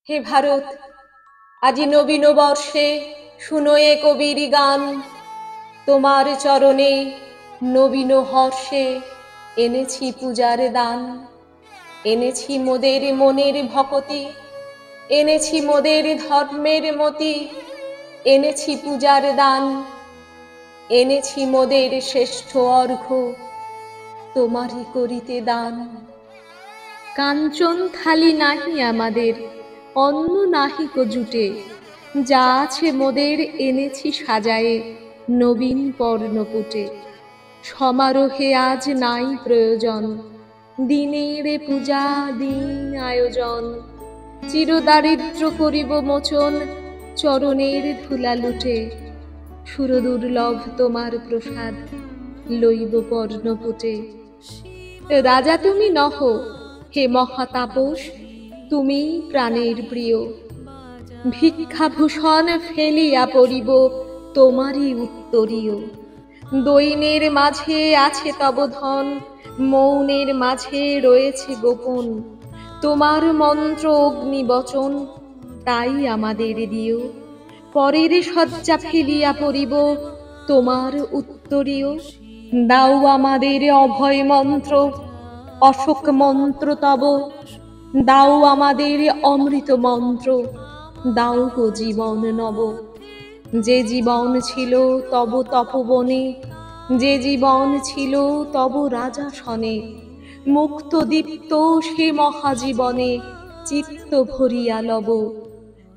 হে ভারত, আজি নবীন বর্ষে শুনো এ কবির গান। তোমার চরণে নবীন হর্ষে এনেছি পূজার দান। এনেছি মোদের মনের ভকতি, এনেছি মোদের ধর্মের মতি, এনেছি পূজার দান। এনেছি মোদের শ্রেষ্ঠ অর্ঘ্য, তোমারই করিতে দান। কাঞ্চন থালি নাহি আমাদের, অন্ন নাহি কো জুটে, যা আছে মোদের এনেছি সাজায়ে নবীন পর্ণপুটে। সমারোহে আজ নাই প্রয়োজন, দিনের পূজা দিন আয়োজন। চিরদারিদ্র করিব মোচন, চরণের ধুলা লুটে। সুরদুর্লভ তোমার প্রসাদ, লইব পর্ণপুটে। রাজা তুমি নহ, হে মহাতাপস, তুমি প্রাণের প্রিয়। ভিক্ষাভূষণ ফেলিয়া পড়িব তোমারই উত্তরীয়। দৈন্যের মাঝে আছে তব ধন, মৌনের মাঝে রয়েছে গোপন। তোমার মন্ত্র অগ্নিবচন, তাই আমাদের দিও। পরের শয্যা ফেলিয়া পড়িব তোমার উত্তরীয়। দাও আমাদের অভয় মন্ত্র, অশোক মন্ত্র তব। দাও আমাদের অমৃত মন্ত্র, দাও গো জীবন নব। যে জীবন ছিল তব তপবনে, যে জীবন ছিল তব রাজাসনে, মুক্ত দীপ্ত সে মহাজীবনে চিত্ত ভরিয়া লব।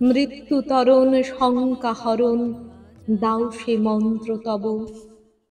মৃত্যু তরণ শঙ্কা হরণ, দাও সে মন্ত্র তব।